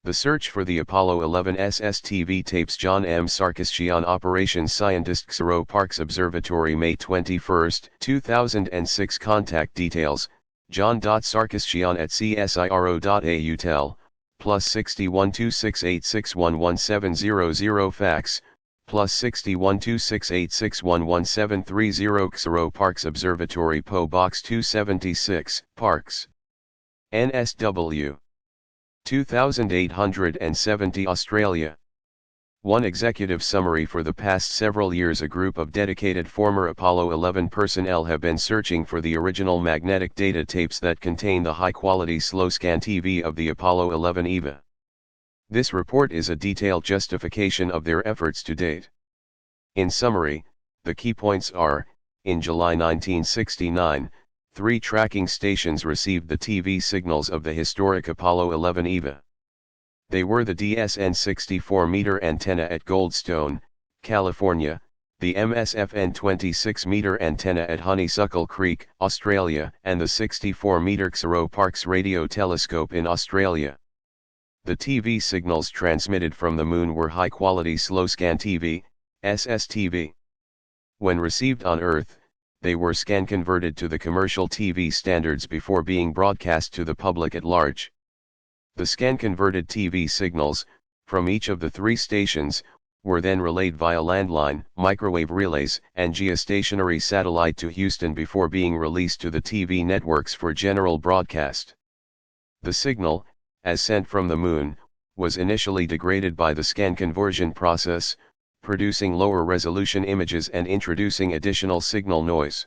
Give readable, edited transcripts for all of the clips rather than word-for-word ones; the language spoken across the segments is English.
The search for the Apollo 11 SSTV tapes. John M. Sarkisyan, Operations Scientist, XRO Parks Observatory, May 21, 2006. Contact details: John.Sarkisyan at csiro.au. Tel, +61 268611700. Fax, +61 268611730. XRO Parks Observatory, PO Box 276, Parks, NSW 2870, Australia. 1 Executive summary: for the past several years, a group of dedicated former Apollo 11 personnel have been searching for the original magnetic data tapes that contain the high-quality slow-scan TV of the Apollo 11 EVA. This report is a detailed justification of their efforts to date. In summary, the key points are: in July 1969, 3 tracking stations received the TV signals of the historic Apollo 11 EVA. They were the DSN 64-meter antenna at Goldstone, California, the MSFN 26-meter antenna at Honeysuckle Creek, Australia, and the 64-meter XRO Parkes radio telescope in Australia. The TV signals transmitted from the Moon were high-quality slow-scan TV, SSTV. When received on Earth, they were scan-converted to the commercial TV standards before being broadcast to the public at large. The scan-converted TV signals, from each of the 3 stations, were then relayed via landline, microwave relays, and geostationary satellite to Houston before being released to the TV networks for general broadcast. The signal, as sent from the Moon, was initially degraded by the scan conversion process, producing lower resolution images and introducing additional signal noise.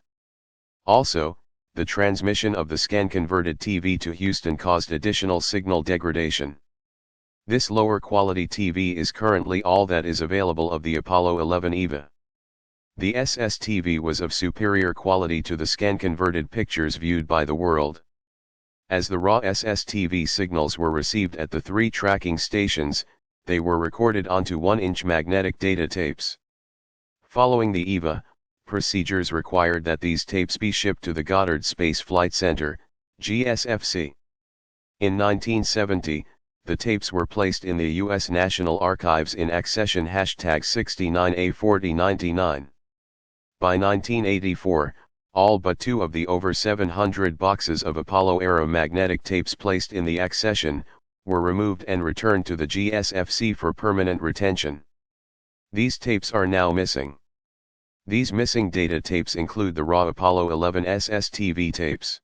Also, the transmission of the scan-converted TV to Houston caused additional signal degradation. This lower quality TV is currently all that is available of the Apollo 11 EVA. The SSTV was of superior quality to the scan-converted pictures viewed by the world. As the raw SSTV signals were received at the 3 tracking stations, they were recorded onto 1-inch magnetic data tapes. Following the EVA, procedures required that these tapes be shipped to the Goddard Space Flight Center, GSFC. In 1970, the tapes were placed in the U.S. National Archives in accession #69A4099. By 1984, all but 2 of the over 700 boxes of Apollo-era magnetic tapes placed in the accession were removed and returned to the GSFC for permanent retention. These tapes are now missing. These missing data tapes include the raw Apollo 11 SSTV tapes.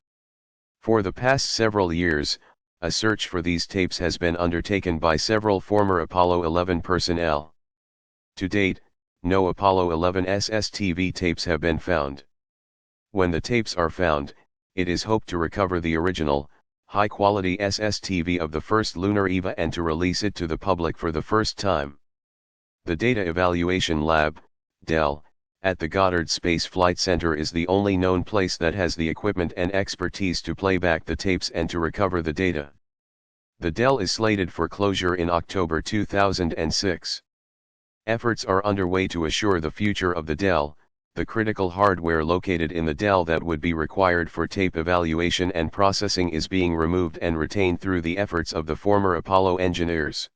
For the past several years, a search for these tapes has been undertaken by several former Apollo 11 personnel. To date, no Apollo 11 SSTV tapes have been found. When the tapes are found, it is hoped to recover the original, high-quality SSTV of the first lunar EVA and to release it to the public for the first time. The Data Evaluation Lab, DEL, at the Goddard Space Flight Center is the only known place that has the equipment and expertise to play back the tapes and to recover the data. The DEL is slated for closure in October 2006. Efforts are underway to assure the future of the DEL, the critical hardware located in the DEL that would be required for tape evaluation and processing is being removed and retained through the efforts of the former Apollo engineers.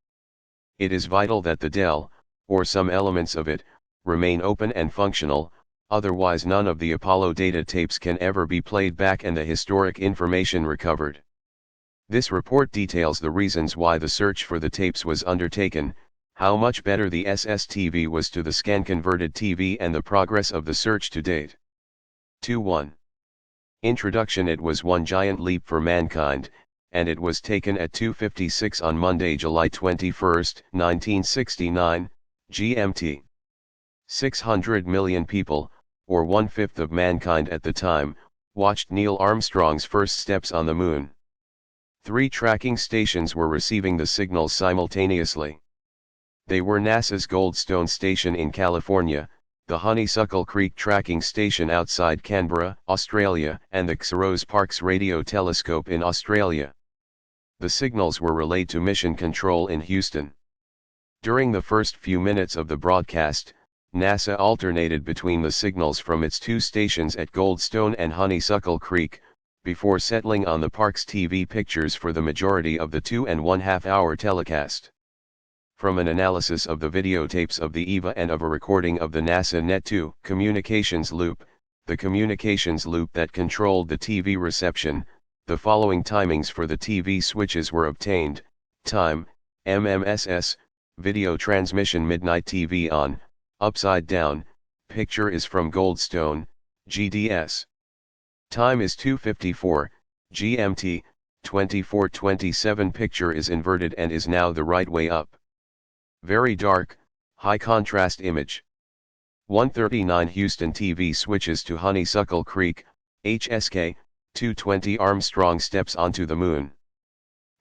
It is vital that the DEL, or some elements of it, remain open and functional, otherwise none of the Apollo data tapes can ever be played back and the historic information recovered. This report details the reasons why the search for the tapes was undertaken, how much better the SSTV was to the scan-converted TV and the progress of the search to date. 2.1. Introduction. It was one giant leap for mankind, and it was taken at 2:56 on Monday, July 21, 1969, GMT. 600 million people, or 1/5 of mankind at the time, watched Neil Armstrong's first steps on the Moon. 3 tracking stations were receiving the signals simultaneously. They were NASA's Goldstone Station in California, the Honeysuckle Creek Tracking Station outside Canberra, Australia, and the XRO Parkes radio telescope in Australia. The signals were relayed to Mission Control in Houston. During the first few minutes of the broadcast, NASA alternated between the signals from its 2 stations at Goldstone and Honeysuckle Creek, before settling on the Parkes TV pictures for the majority of the 2.5-hour telecast. From an analysis of the videotapes of the EVA and of a recording of the NASA Net-2 communications loop, the communications loop that controlled the TV reception, the following timings for the TV switches were obtained: time, MMSS, video transmission midnight TV on, upside down, picture is from Goldstone, GDS. Time is 2:54, GMT, 24:27 picture is inverted and is now the right way up. Very dark, high contrast image. 1:39 Houston TV switches to Honeysuckle Creek, HSK, 2:20 Armstrong steps onto the moon.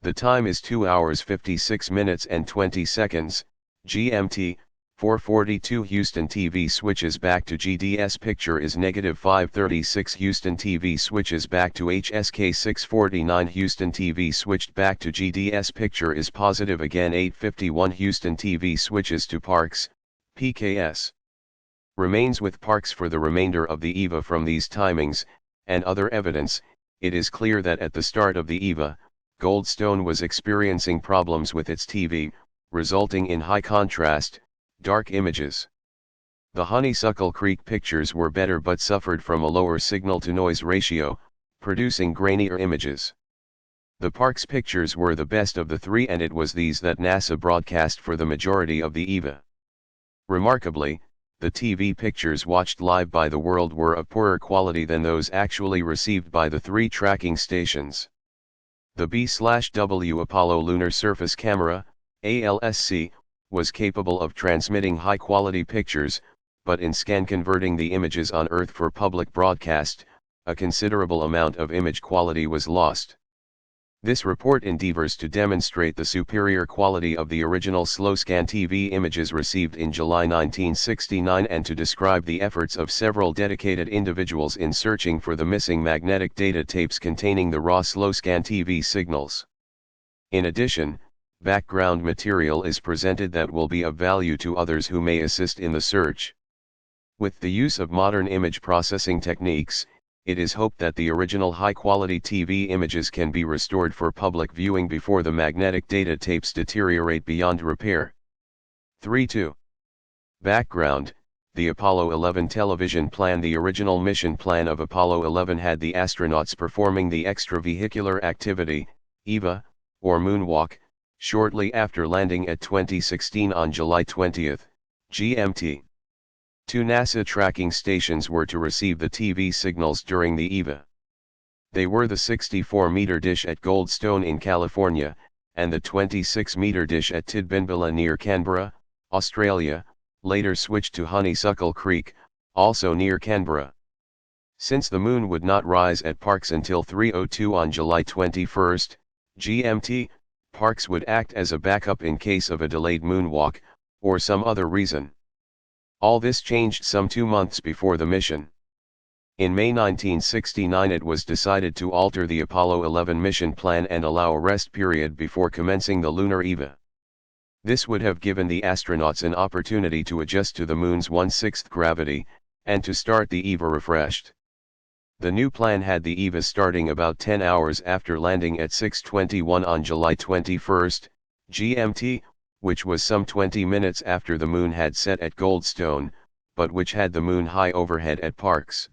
The time is 2 hours 56 minutes and 20 seconds, GMT, 4:42 Houston TV switches back to GDS picture is -5:36 Houston TV switches back to HSK 6:49 Houston TV switched back to GDS picture is positive again 8:51 Houston TV switches to Parkes, PKS. Remains with Parkes for the remainder of the EVA. From these timings, and other evidence, it is clear that at the start of the EVA, Goldstone was experiencing problems with its TV, resulting in high contrast, dark images. The Honeysuckle Creek pictures were better but suffered from a lower signal-to-noise ratio, producing grainier images. The Parkes pictures were the best of the three, and it was these that NASA broadcast for the majority of the EVA. Remarkably, the TV pictures watched live by the world were of poorer quality than those actually received by the three tracking stations. The B/W Apollo Lunar Surface Camera, ALSC, was capable of transmitting high-quality pictures, but in scan converting the images on Earth for public broadcast, a considerable amount of image quality was lost. This report endeavors to demonstrate the superior quality of the original slow-scan TV images received in July 1969 and to describe the efforts of several dedicated individuals in searching for the missing magnetic data tapes containing the raw slow-scan TV signals. In addition, background material is presented that will be of value to others who may assist in the search. With the use of modern image processing techniques, it is hoped that the original high-quality TV images can be restored for public viewing before the magnetic data tapes deteriorate beyond repair. 3.2. Background: the Apollo 11 television plan. The original mission plan of Apollo 11 had the astronauts performing the extravehicular activity, EVA, or moonwalk, shortly after landing at 2016 on July 20, GMT. Two NASA tracking stations were to receive the TV signals during the EVA. They were the 64-meter dish at Goldstone in California, and the 26-meter dish at Tidbinbilla near Canberra, Australia, later switched to Honeysuckle Creek, also near Canberra. Since the moon would not rise at Parkes until 3:02 on July 21, GMT, Parkes would act as a backup in case of a delayed moonwalk, or some other reason. All this changed some 2 months before the mission. In May 1969 it was decided to alter the Apollo 11 mission plan and allow a rest period before commencing the lunar EVA. This would have given the astronauts an opportunity to adjust to the moon's 1/6 gravity, and to start the EVA refreshed. The new plan had the EVA starting about 10 hours after landing at 6:21 on July 21, GMT, which was some 20 minutes after the moon had set at Goldstone, but which had the moon high overhead at Parkes.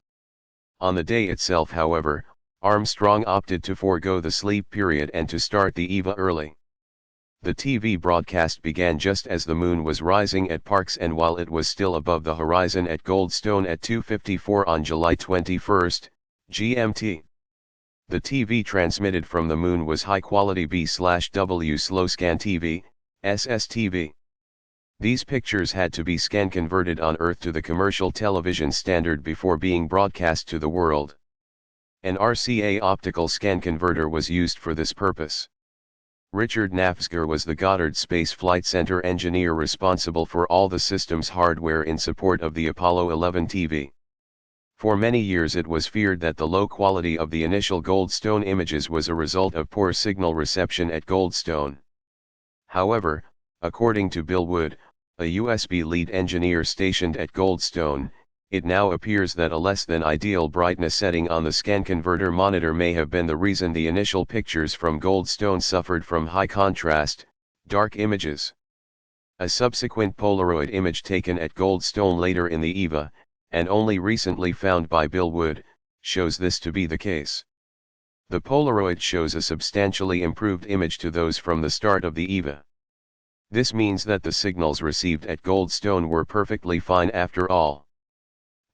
On the day itself, however, Armstrong opted to forego the sleep period and to start the EVA early. The TV broadcast began just as the moon was rising at Parkes and while it was still above the horizon at Goldstone at 2:54 on July 21, GMT. The TV transmitted from the moon was high-quality B/W slow-scan TV, SSTV. These pictures had to be scan converted on Earth to the commercial television standard before being broadcast to the world. An RCA optical scan converter was used for this purpose. Richard Knafsger was the Goddard Space Flight Center engineer responsible for all the system's hardware in support of the Apollo 11 TV. For many years it was feared that the low quality of the initial Goldstone images was a result of poor signal reception at Goldstone. However, according to Bill Wood, a USB lead engineer stationed at Goldstone, It now appears that a less than ideal brightness setting on the scan converter monitor may have been the reason the initial pictures from Goldstone suffered from high contrast, dark images. A subsequent Polaroid image taken at Goldstone later in the EVA, and only recently found by Bill Wood, shows this to be the case. The Polaroid shows a substantially improved image to those from the start of the EVA. This means that the signals received at Goldstone were perfectly fine after all.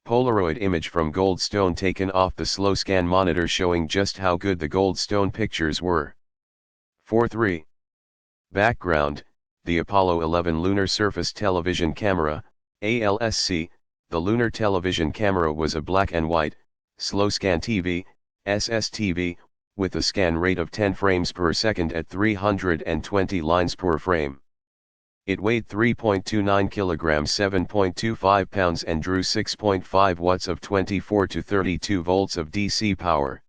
Polaroid image from Goldstone taken off the slow scan monitor showing just how good the Goldstone pictures were. 4.3. Background, the Apollo 11 Lunar Surface Television Camera, ALSC. The lunar television camera was a black and white, slow scan TV, SSTV, with a scan rate of 10 frames per second at 320 lines per frame. It weighed 3.29 kilograms, 7.25 pounds, and drew 6.5 watts of 24 to 32 volts of DC power.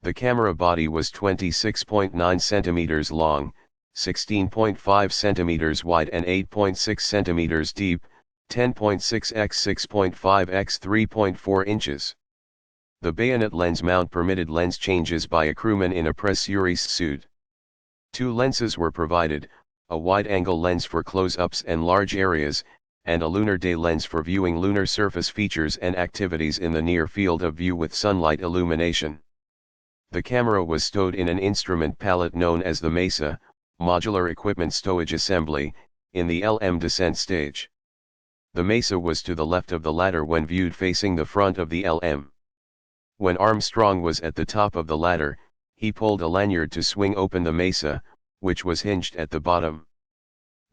The camera body was 26.9 centimeters long, 16.5 centimeters wide and 8.6 centimeters deep, 10.6 x 6.5 x 3.4 inches. The bayonet lens mount permitted lens changes by a crewman in a press-sur suit. Two lenses were provided, a wide-angle lens for close-ups and large areas, and a lunar day lens for viewing lunar surface features and activities in the near field of view with sunlight illumination. The camera was stowed in an instrument pallet known as the MESA, Modular Equipment Stowage Assembly, in the LM descent stage. The MESA was to the left of the ladder when viewed facing the front of the LM. When Armstrong was at the top of the ladder, he pulled a lanyard to swing open the MESA, which was hinged at the bottom.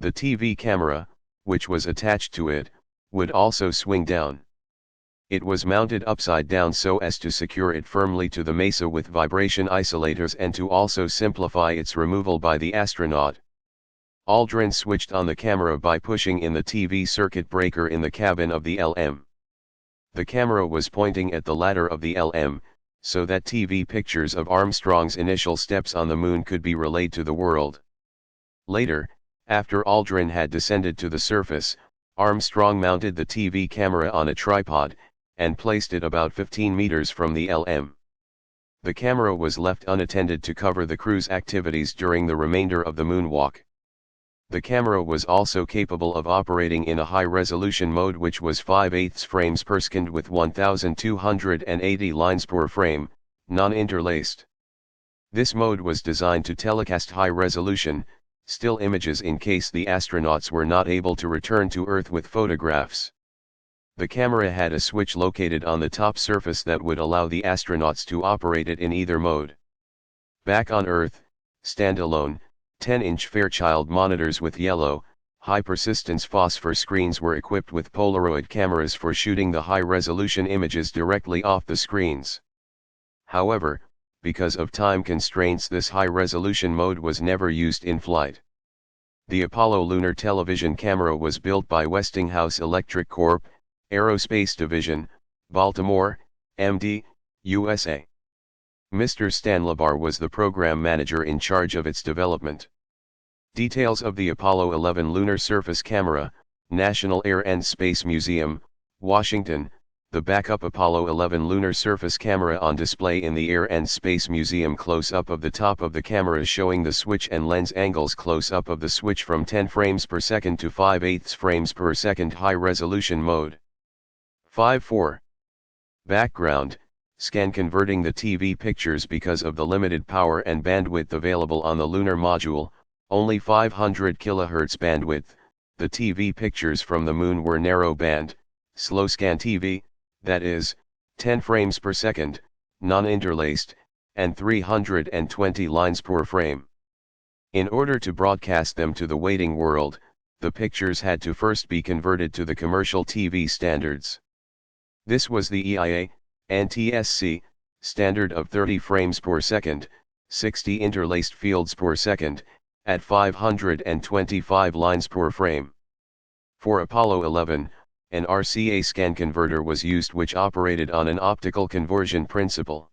The TV camera, which was attached to it, would also swing down. It was mounted upside down so as to secure it firmly to the MESA with vibration isolators and to also simplify its removal by the astronaut. Aldrin switched on the camera by pushing in the TV circuit breaker in the cabin of the LM. The camera was pointing at the ladder of the LM, so that TV pictures of Armstrong's initial steps on the moon could be relayed to the world. Later, after Aldrin had descended to the surface, Armstrong mounted the TV camera on a tripod, and placed it about 15 meters from the LM. The camera was left unattended to cover the crew's activities during the remainder of the moonwalk. The camera was also capable of operating in a high-resolution mode which was 5/8 frames per second with 1280 lines per frame, non-interlaced. This mode was designed to telecast high-resolution, still images in case the astronauts were not able to return to Earth with photographs. The camera had a switch located on the top surface that would allow the astronauts to operate it in either mode. Back on Earth, standalone, 10-inch Fairchild monitors with yellow, high-persistence phosphor screens were equipped with Polaroid cameras for shooting the high-resolution images directly off the screens. However, because of time constraints, this high-resolution mode was never used in flight. The Apollo Lunar Television Camera was built by Westinghouse Electric Corp., Aerospace Division, Baltimore, MD, USA. Mr. Stan Labar was the program manager in charge of its development. Details of the Apollo 11 Lunar Surface Camera, National Air and Space Museum, Washington. The backup Apollo 11 Lunar Surface Camera on display in the Air and Space Museum. Close-up of the top of the camera showing the switch and lens angles. Close-up of the switch from 10 frames per second to 5/8 frames per second high-resolution mode. 5.4. Background, scan converting the TV pictures. Because of the limited power and bandwidth available on the lunar module, only 500 kHz bandwidth, the TV pictures from the moon were narrow band, slow scan TV, that is, 10 frames per second, non-interlaced, and 320 lines per frame. In order to broadcast them to the waiting world, the pictures had to first be converted to the commercial TV standards. This was the EIA, NTSC, standard of 30 frames per second, 60 interlaced fields per second, at 525 lines per frame. For Apollo 11, an RCA scan converter was used which operated on an optical conversion principle.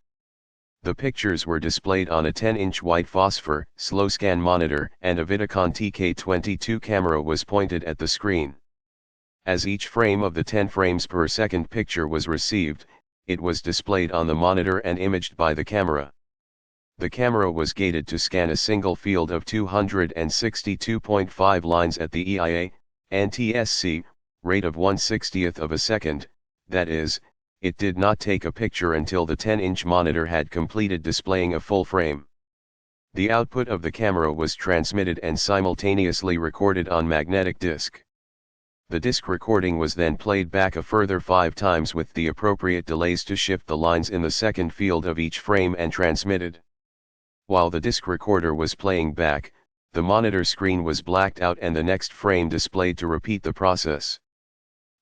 The pictures were displayed on a 10-inch white phosphor slow scan monitor, and a Vidicon TK22 camera was pointed at the screen. As each frame of the 10 frames per second picture was received, it was displayed on the monitor and imaged by the camera. The camera was gated to scan a single field of 262.5 lines at the EIA, NTSC, rate of 1/60th of a second, that is, it did not take a picture until the 10-inch monitor had completed displaying a full frame. The output of the camera was transmitted and simultaneously recorded on magnetic disc. The disc recording was then played back a further 5 times with the appropriate delays to shift the lines in the second field of each frame and transmitted. While the disc recorder was playing back, the monitor screen was blacked out and the next frame displayed to repeat the process.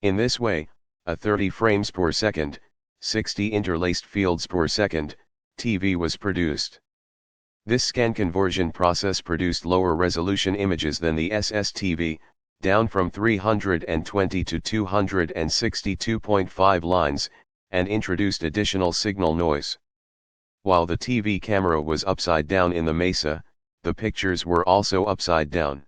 In this way, a 30 frames per second, 60 interlaced fields per second, TV was produced. This scan conversion process produced lower resolution images than the SSTV, down from 320 to 262.5 lines, and introduced additional signal noise. While the TV camera was upside down in the Mesa, the pictures were also upside down.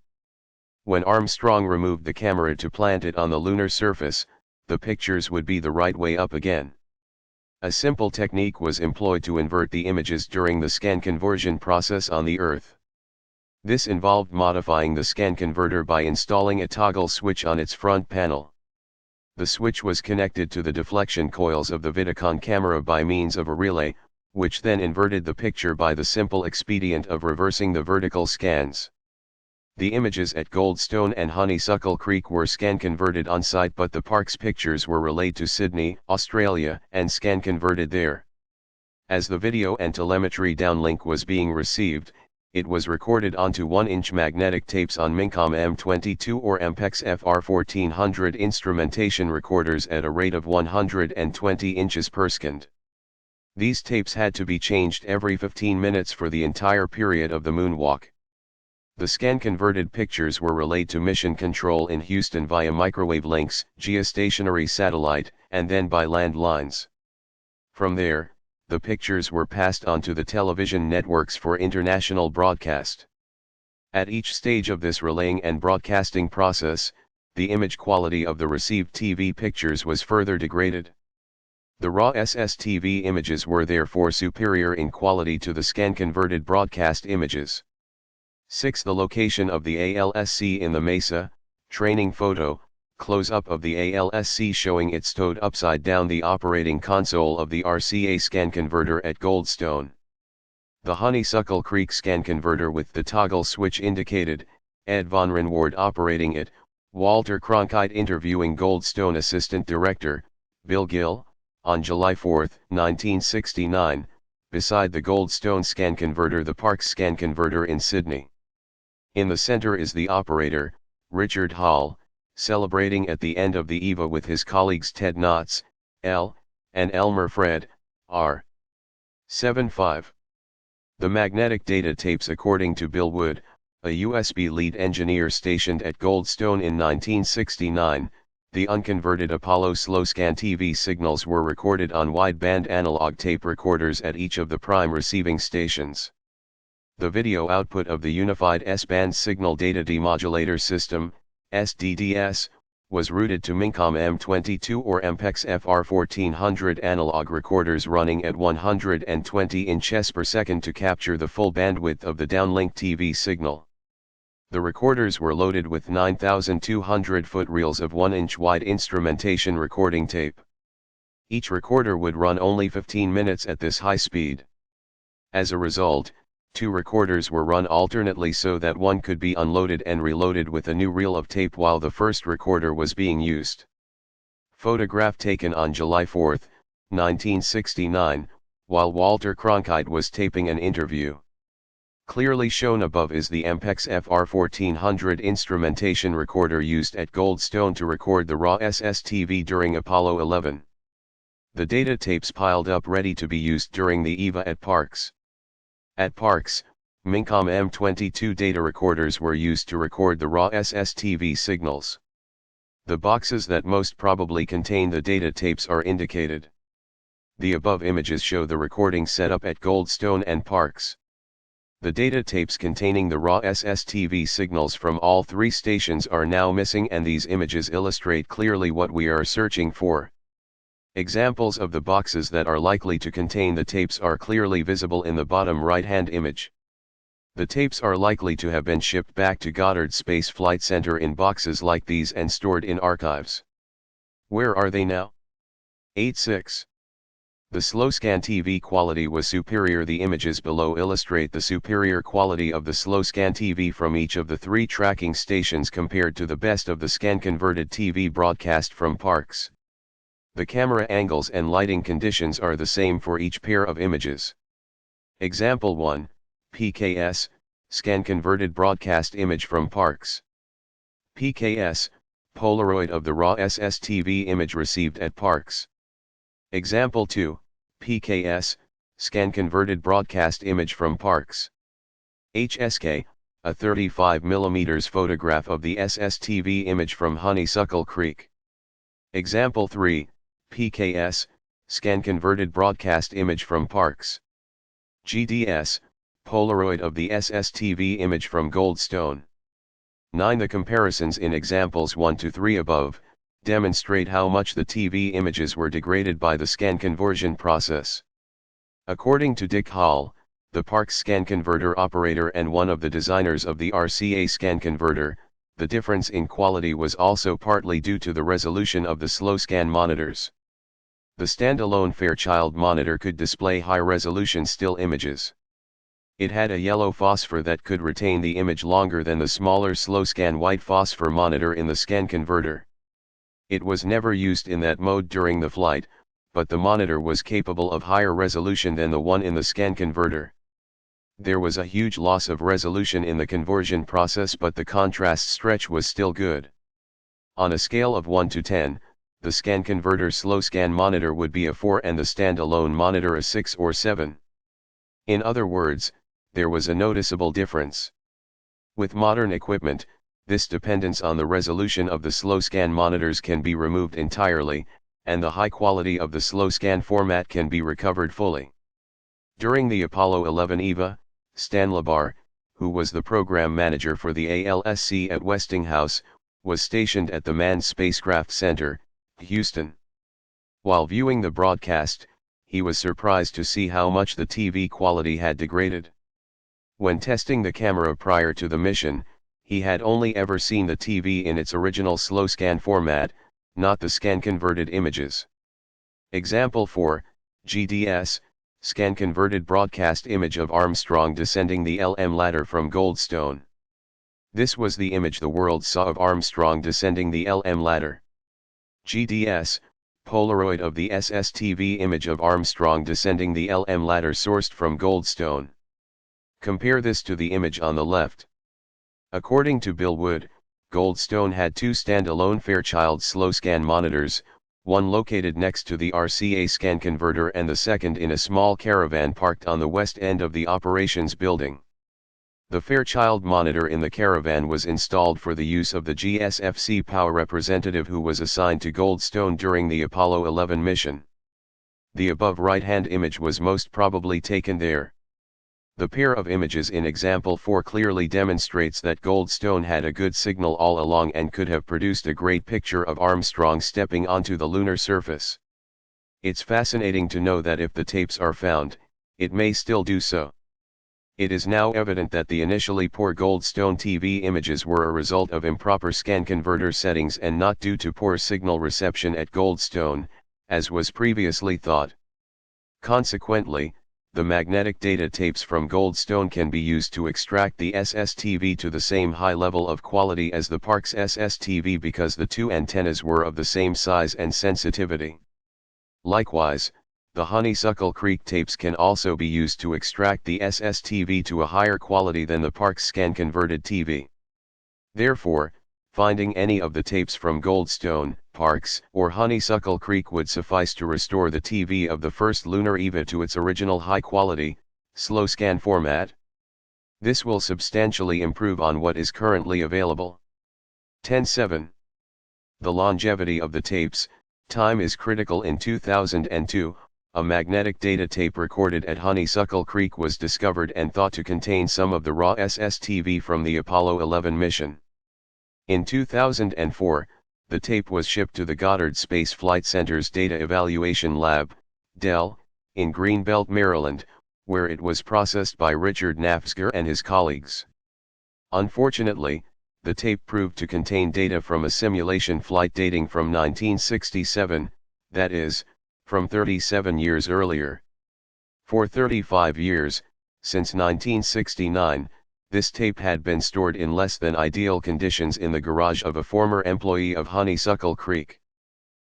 When Armstrong removed the camera to plant it on the lunar surface, the pictures would be the right way up again. A simple technique was employed to invert the images during the scan conversion process on the Earth. This involved modifying the scan converter by installing a toggle switch on its front panel. The switch was connected to the deflection coils of the Vidicon camera by means of a relay, which then inverted the picture by the simple expedient of reversing the vertical scans. The images at Goldstone and Honeysuckle Creek were scan converted on site, but the Parkes pictures were relayed to Sydney, Australia, and scan converted there. As the video and telemetry downlink was being received, it was recorded onto 1-inch magnetic tapes on Mincom M22 or Ampex FR1400 instrumentation recorders at a rate of 120 inches per second. These tapes had to be changed every 15 minutes for the entire period of the moonwalk. The scan-converted pictures were relayed to Mission Control in Houston via microwave links, geostationary satellite, and then by land lines. From there, the pictures were passed on to the television networks for international broadcast. At each stage of this relaying and broadcasting process, the image quality of the received TV pictures was further degraded. The raw SSTV images were therefore superior in quality to the scan-converted broadcast images. 6. The location of the ALSC in the Mesa, training photo, close-up of the ALSC showing it stowed upside down the operating console of the RCA scan converter at Goldstone. The Honeysuckle Creek scan converter with the toggle switch indicated, Ed Von Renward operating it, Walter Cronkite interviewing Goldstone Assistant Director, Bill Gill, on July 4, 1969, beside the Goldstone scan converter, the Parkes scan converter in Sydney. In the center is the operator, Richard Hall, celebrating at the end of the EVA with his colleagues Ted Knotts, L., and Elmer Fred, R. 75. The magnetic data tapes, according to Bill Wood, a USB lead engineer stationed at Goldstone in 1969, the unconverted Apollo slow-scan TV signals were recorded on wideband analog tape recorders at each of the prime receiving stations. The video output of the Unified S-band Signal Data Demodulator System, SDDS, was routed to Mincom M22 or Ampex FR1400 analog recorders running at 120 inches per second to capture the full bandwidth of the downlink TV signal. The recorders were loaded with 9,200 foot reels of 1-inch wide instrumentation recording tape. Each recorder would run only 15 minutes at this high speed. As a result, 2 recorders were run alternately so that one could be unloaded and reloaded with a new reel of tape while the first recorder was being used. Photograph taken on July 4, 1969, while Walter Cronkite was taping an interview. Clearly shown above is the Ampex FR1400 instrumentation recorder used at Goldstone to record the raw SSTV during Apollo 11. The data tapes piled up ready to be used during the EVA at Parkes. At Parkes, Mincom M22 data recorders were used to record the raw SSTV signals. The boxes that most probably contain the data tapes are indicated. The above images show the recording setup at Goldstone and Parkes. The data tapes containing the raw SSTV signals from all three stations are now missing, and these images illustrate clearly what we are searching for. Examples of the boxes that are likely to contain the tapes are clearly visible in the bottom right-hand image. The tapes are likely to have been shipped back to Goddard Space Flight Center in boxes like these and stored in archives. Where are they now? 8.6. The SlowScan TV quality was superior. The images below illustrate the superior quality of the SlowScan TV from each of the three tracking stations compared to the best of the scan-converted TV broadcast from Parkes. The camera angles and lighting conditions are the same for each pair of images. Example 1, PKS, scan-converted broadcast image from Parkes. PKS, Polaroid of the raw SSTV image received at Parkes. Example 2, PKS, scan-converted broadcast image from Parkes. HSK, a 35mm photograph of the SSTV image from Honeysuckle Creek. Example 3, PKS, scan-converted broadcast image from Parkes. GDS, Polaroid of the SSTV image from Goldstone. 9. The comparisons in examples 1 to 3 above demonstrate how much the TV images were degraded by the scan conversion process. According to Dick Hall, the Parkes scan converter operator and one of the designers of the RCA scan converter, the difference in quality was also partly due to the resolution of the SlowScan monitors. The standalone Fairchild monitor could display high-resolution still images. It had a yellow phosphor that could retain the image longer than the smaller SlowScan white phosphor monitor in the scan converter. It was never used in that mode during the flight, but the monitor was capable of higher resolution than the one in the scan converter. There was a huge loss of resolution in the conversion process, but the contrast stretch was still good. On a scale of 1 to 10, the scan converter SlowScan monitor would be a 4 and the standalone monitor a 6 or 7. In other words, there was a noticeable difference. With modern equipment, this dependence on the resolution of the SlowScan monitors can be removed entirely, and the high quality of the SlowScan format can be recovered fully. During the Apollo 11 EVA, Stan Labar, who was the program manager for the ALSC at Westinghouse, was stationed at the Manned Spacecraft Center, Houston. While viewing the broadcast, he was surprised to see how much the TV quality had degraded. When testing the camera prior to the mission, he had only ever seen the TV in its original SlowScan format, not the scan-converted images. Example 4, GDS, scan-converted broadcast image of Armstrong descending the LM ladder from Goldstone. This was the image the world saw of Armstrong descending the LM ladder. GDS, Polaroid of the SSTV image of Armstrong descending the LM ladder sourced from Goldstone. Compare this to the image on the left. According to Bill Wood, Goldstone had two standalone Fairchild SlowScan monitors, one located next to the RCA scan converter and the second in a small caravan parked on the west end of the operations building. The Fairchild monitor in the caravan was installed for the use of the GSFC POW representative who was assigned to Goldstone during the Apollo 11 mission. The above right-hand image was most probably taken there. The pair of images in example 4 clearly demonstrates that Goldstone had a good signal all along and could have produced a great picture of Armstrong stepping onto the lunar surface. It's fascinating to know that if the tapes are found, it may still do so. It is now evident that the initially poor Goldstone TV images were a result of improper scan converter settings and not due to poor signal reception at Goldstone, as was previously thought. Consequently, the magnetic data tapes from Goldstone can be used to extract the SSTV to the same high level of quality as the Parkes SSTV because the two antennas were of the same size and sensitivity. Likewise, the Honeysuckle Creek tapes can also be used to extract the SSTV to a higher quality than the Parkes scan-converted TV. Therefore, finding any of the tapes from Goldstone, Parkes, or Honeysuckle Creek would suffice to restore the TV of the first lunar EVA to its original high-quality, SlowScan format. This will substantially improve on what is currently available. 10.7. The longevity of the tapes. Time is critical. In 2002, a magnetic data tape recorded at Honeysuckle Creek was discovered and thought to contain some of the raw SSTV from the Apollo 11 mission. In 2004, the tape was shipped to the Goddard Space Flight Center's Data Evaluation Lab, DEL, in Greenbelt, Maryland, where it was processed by Richard Nafzger and his colleagues. Unfortunately, the tape proved to contain data from a simulation flight dating from 1967, that is, from 37 years earlier. For 35 years, since 1969, this tape had been stored in less than ideal conditions in the garage of a former employee of Honeysuckle Creek.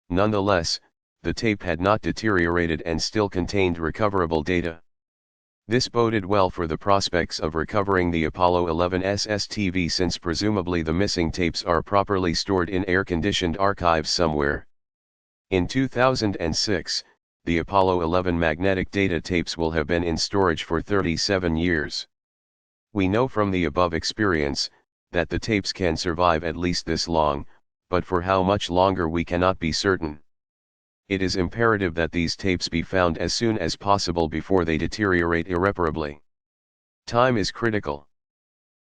Nonetheless, the tape had not deteriorated and still contained recoverable data. This boded well for the prospects of recovering the Apollo 11 SSTV, since presumably the missing tapes are properly stored in air-conditioned archives somewhere. In 2006, the Apollo 11 magnetic data tapes will have been in storage for 37 years. We know from the above experience, that the tapes can survive at least this long, but for how much longer we cannot be certain. It is imperative that these tapes be found as soon as possible before they deteriorate irreparably. Time is critical.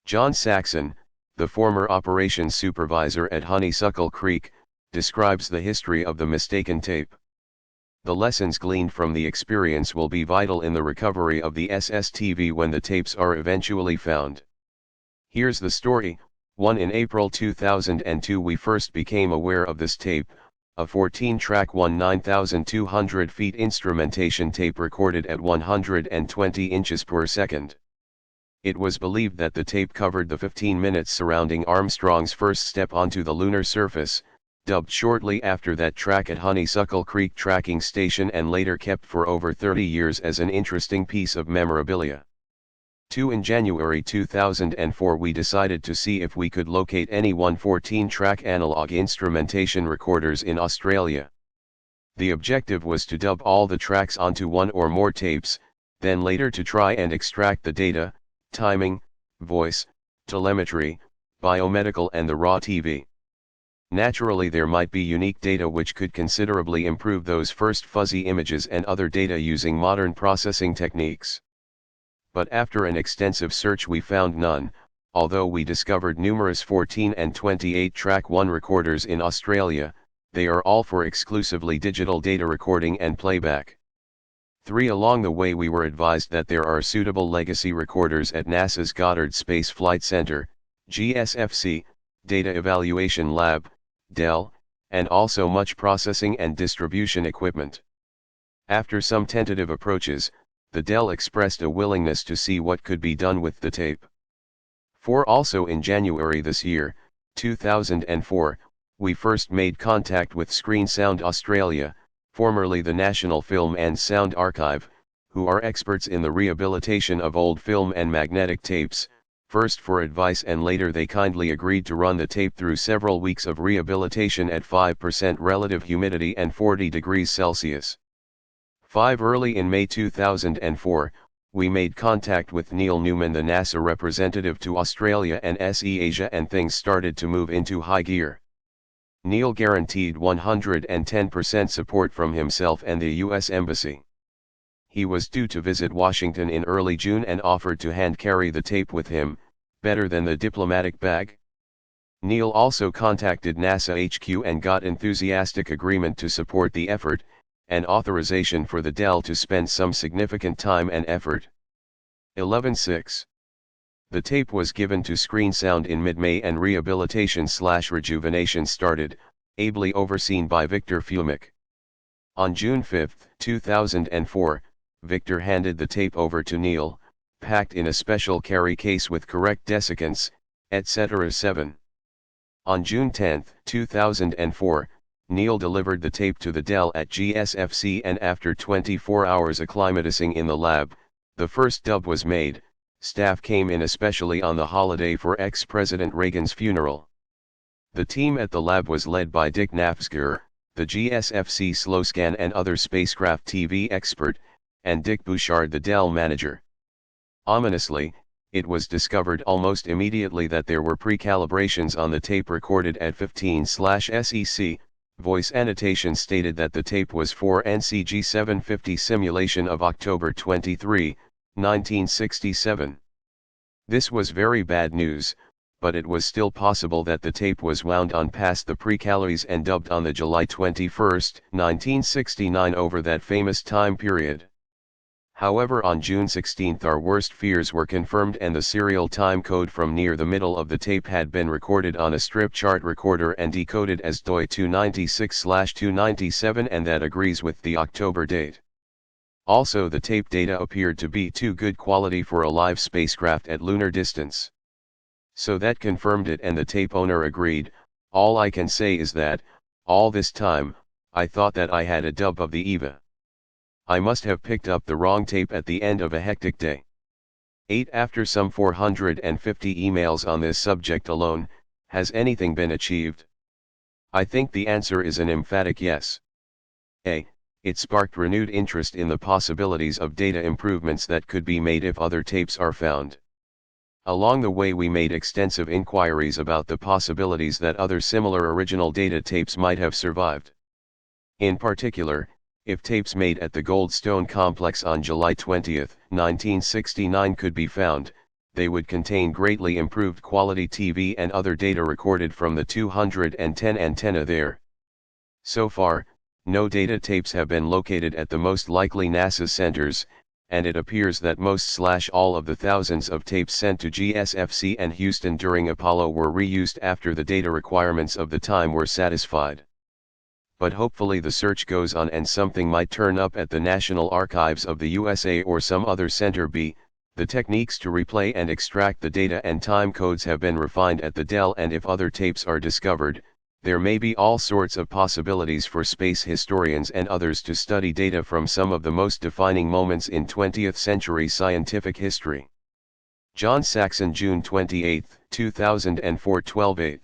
John Saxon, the former operations supervisor at Honeysuckle Creek, describes the history of the mistaken tape. The lessons gleaned from the experience will be vital in the recovery of the SSTV when the tapes are eventually found. Here's the story. In April 2002 we first became aware of this tape, a 14-track 9,200 feet instrumentation tape recorded at 120 inches per second. It was believed that the tape covered the 15 minutes surrounding Armstrong's first step onto the lunar surface, dubbed shortly after that track at Honeysuckle Creek Tracking Station and later kept for over 30 years as an interesting piece of memorabilia. In January 2004 we decided to see if we could locate any 14-track analog instrumentation recorders in Australia. The objective was to dub all the tracks onto one or more tapes, then later to try and extract the data, timing, voice, telemetry, biomedical and the raw TV. Naturally there might be unique data which could considerably improve those first fuzzy images and other data using modern processing techniques. But after an extensive search we found none, although we discovered numerous 14 and 28 track 1 recorders in Australia. They are all for exclusively digital data recording and playback. Along the way we were advised that there are suitable legacy recorders at NASA's Goddard Space Flight Center, GSFC, Data Evaluation Lab, DEL, and also much processing and distribution equipment. After some tentative approaches, the DEL expressed a willingness to see what could be done with the tape. Also in January this year, 2004, we first made contact with Screen Sound Australia, formerly the National Film and Sound Archive, who are experts in the rehabilitation of old film and magnetic tapes, first for advice and later they kindly agreed to run the tape through several weeks of rehabilitation at 5% relative humidity and 40 degrees Celsius. Early in May 2004, we made contact with Neil Newman, the NASA representative to Australia and SE Asia, and things started to move into high gear. Neil guaranteed 110% support from himself and the U.S. Embassy. He was due to visit Washington in early June and offered to hand-carry the tape with him, better than the diplomatic bag. Neil also contacted NASA HQ and got enthusiastic agreement to support the effort, and authorization for the DEL to spend some significant time and effort. 11/6. The tape was given to Screen Sound in mid-May and rehabilitation/rejuvenation started, ably overseen by Victor Fumic. On June 5, 2004, Victor handed the tape over to Neil, packed in a special carry case with correct desiccants, etc. 7. On June 10, 2004, Neil delivered the tape to the DEL at GSFC, and after 24 hours acclimatizing in the lab, the first dub was made. Staff came in especially on the holiday for ex-President Reagan's funeral. The team at the lab was led by Dick Nafzger, the GSFC SlowScan and other spacecraft TV expert, and Dick Bouchard, the DEL manager. Ominously, it was discovered almost immediately that there were pre-calibrations on the tape recorded at 15/SEC, voice annotation stated that the tape was for NCG 750 simulation of October 23, 1967. This was very bad news, but it was still possible that the tape was wound on past the pre-Calais and dubbed on the July 21, 1969 over that famous time period. However, on June 16 our worst fears were confirmed and the serial time code from near the middle of the tape had been recorded on a strip chart recorder and decoded as DOI 296/297, and that agrees with the October date. Also, the tape data appeared to be too good quality for a live spacecraft at lunar distance. So that confirmed it and the tape owner agreed. All I can say is that, all this time, I thought that I had a dub of the EVA. I must have picked up the wrong tape at the end of a hectic day. 8. After some 450 emails on this subject alone, has anything been achieved? I think the answer is an emphatic yes. A. It sparked renewed interest in the possibilities of data improvements that could be made if other tapes are found. Along the way we made extensive inquiries about the possibilities that other similar original data tapes might have survived. In particular, if tapes made at the Goldstone complex on July 20, 1969 could be found, they would contain greatly improved quality TV and other data recorded from the 210 antenna there. So far, no data tapes have been located at the most likely NASA centers, and it appears that most/all of the thousands of tapes sent to GSFC and Houston during Apollo were reused after the data requirements of the time were satisfied. But hopefully the search goes on and something might turn up at the National Archives of the USA or some other center. B. The techniques to replay and extract the data and time codes have been refined at the Dell, and if other tapes are discovered, there may be all sorts of possibilities for space historians and others to study data from some of the most defining moments in 20th century scientific history. John Saxon, June 28, 2004, 12:08.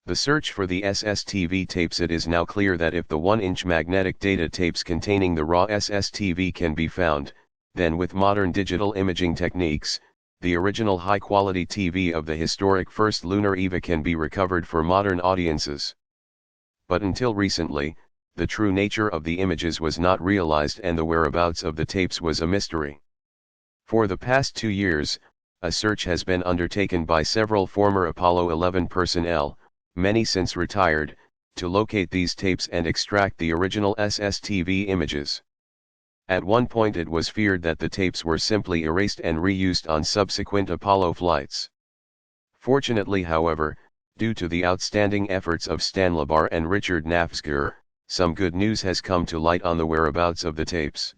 The search for the SSTV tapes. It is now clear that if the 1-inch magnetic data tapes containing the raw SSTV can be found, then with modern digital imaging techniques, the original high-quality TV of the historic first lunar EVA can be recovered for modern audiences. But until recently, the true nature of the images was not realized and the whereabouts of the tapes was a mystery. For the past 2 years, a search has been undertaken by several former Apollo 11 personnel, many since retired, to locate these tapes and extract the original SSTV images. At one point it was feared that the tapes were simply erased and reused on subsequent Apollo flights. Fortunately, however, due to the outstanding efforts of Stan Labar and Richard Nafzger, some good news has come to light on the whereabouts of the tapes.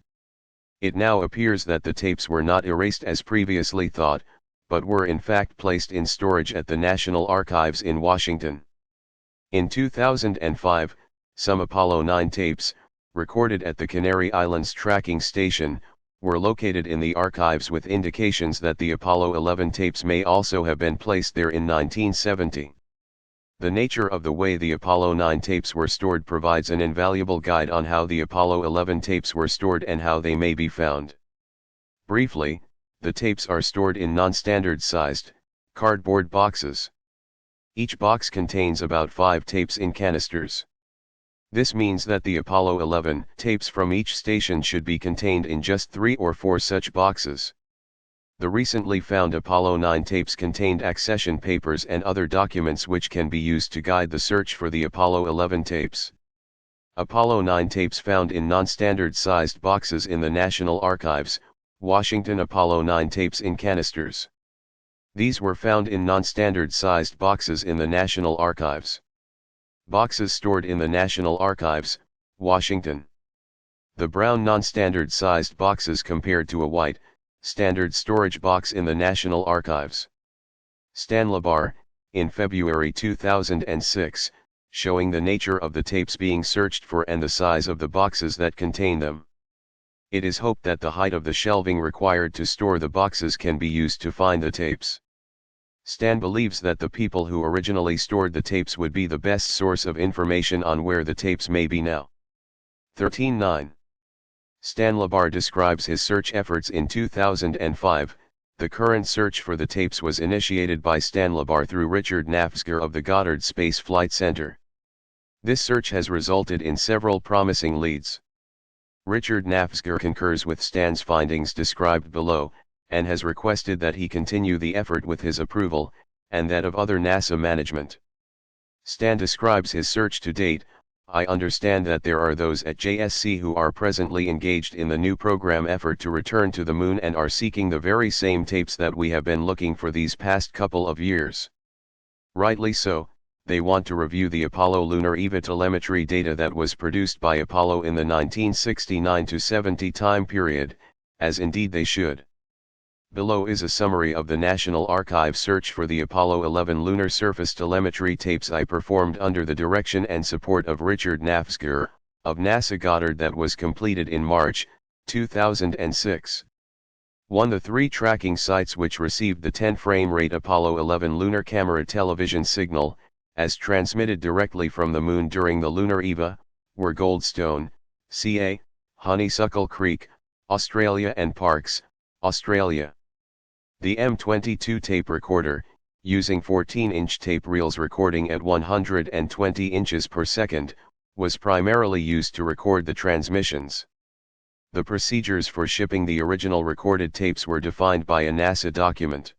It now appears that the tapes were not erased as previously thought, but were in fact placed in storage at the National Archives in Washington. In 2005, some Apollo 9 tapes, recorded at the Canary Islands Tracking Station, were located in the archives with indications that the Apollo 11 tapes may also have been placed there in 1970. The nature of the way the Apollo 9 tapes were stored provides an invaluable guide on how the Apollo 11 tapes were stored and how they may be found. Briefly, the tapes are stored in non-standard sized, cardboard boxes. Each box contains about 5 tapes in canisters. This means that the Apollo 11 tapes from each station should be contained in just 3 or 4 such boxes. The recently found Apollo 9 tapes contained accession papers and other documents which can be used to guide the search for the Apollo 11 tapes. Apollo 9 tapes found in non-standard sized boxes in the National Archives, Washington. Apollo 9 tapes in canisters. These were found in non-standard sized boxes in the National Archives. Boxes stored in the National Archives, Washington. The brown non-standard sized boxes compared to a white, standard storage box in the National Archives. Stan Labar, in February 2006, showing the nature of the tapes being searched for and the size of the boxes that contain them. It is hoped that the height of the shelving required to store the boxes can be used to find the tapes. Stan believes that the people who originally stored the tapes would be the best source of information on where the tapes may be now. 13.9. Stan Labar describes his search efforts in 2005. The current search for the tapes was initiated by Stan Labar through Richard Nafzger of the Goddard Space Flight Center. This search has resulted in several promising leads. Richard Nafzger concurs with Stan's findings described below, and has requested that he continue the effort with his approval, and that of other NASA management. Stan describes his search to date. I understand that there are those at JSC who are presently engaged in the new program effort to return to the moon and are seeking the very same tapes that we have been looking for these past couple of years. Rightly so, they want to review the Apollo Lunar EVA telemetry data that was produced by Apollo in the 1969-70 time period, as indeed they should. Below is a summary of the National Archives search for the Apollo 11 lunar surface telemetry tapes I performed under the direction and support of Richard Nafzger, of NASA Goddard, that was completed in March 2006. 1. The 3 tracking sites which received the 10 frame rate Apollo 11 lunar camera television signal, as transmitted directly from the moon during the lunar EVA, were Goldstone, CA, Honeysuckle Creek, Australia, and Parkes, Australia. The M22 tape recorder, using 14-inch tape reels recording at 120 inches per second, was primarily used to record the transmissions. The procedures for shipping the original recorded tapes were defined by a NASA document.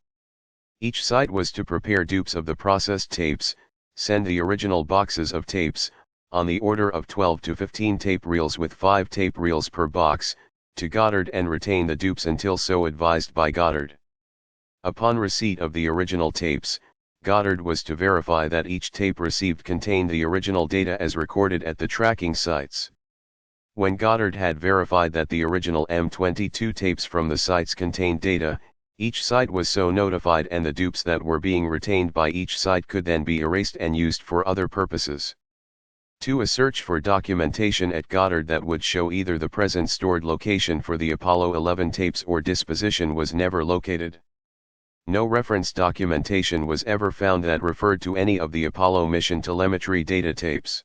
Each site was to prepare dupes of the processed tapes, send the original boxes of tapes, on the order of 12 to 15 tape reels with 5 tape reels per box, to Goddard and retain the dupes until so advised by Goddard. Upon receipt of the original tapes, Goddard was to verify that each tape received contained the original data as recorded at the tracking sites. When Goddard had verified that the original M22 tapes from the sites contained data, each site was so notified, and the dupes that were being retained by each site could then be erased and used for other purposes. 2. A search for documentation at Goddard that would show either the present stored location for the Apollo 11 tapes or disposition was never located. No reference documentation was ever found that referred to any of the Apollo mission telemetry data tapes.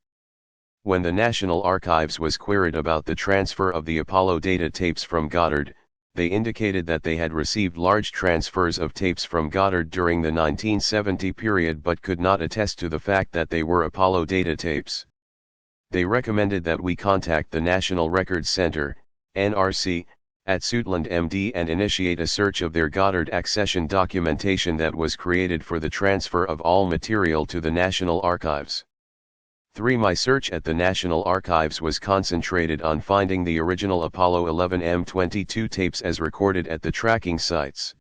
When the National Archives was queried about the transfer of the Apollo data tapes from Goddard, they indicated that they had received large transfers of tapes from Goddard during the 1970 period but could not attest to the fact that they were Apollo data tapes. They recommended that we contact the National Records Center, NRC, at Suitland MD and initiate a search of their Goddard accession documentation that was created for the transfer of all material to the National Archives. 3. My search at the National Archives was concentrated on finding the original Apollo 11 M22 tapes as recorded at the tracking sites.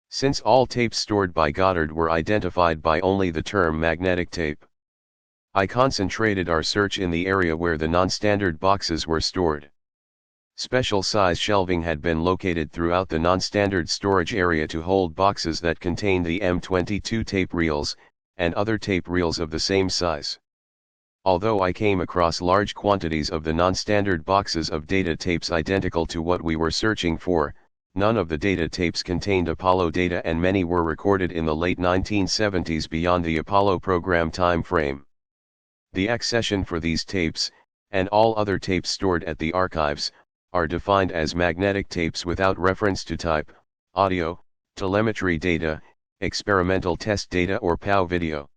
Since all tapes stored by Goddard were identified by only the term magnetic tape, I concentrated our search in the area where the non-standard boxes were stored. Special size shelving had been located throughout the non-standard storage area to hold boxes that contained the M22 tape reels, and other tape reels of the same size. Although I came across large quantities of the non-standard boxes of data tapes identical to what we were searching for, none of the data tapes contained Apollo data, and many were recorded in the late 1970s beyond the Apollo program time frame. The accession for these tapes, and all other tapes stored at the archives, are defined as magnetic tapes without reference to type, audio, telemetry data, experimental test data or POW video.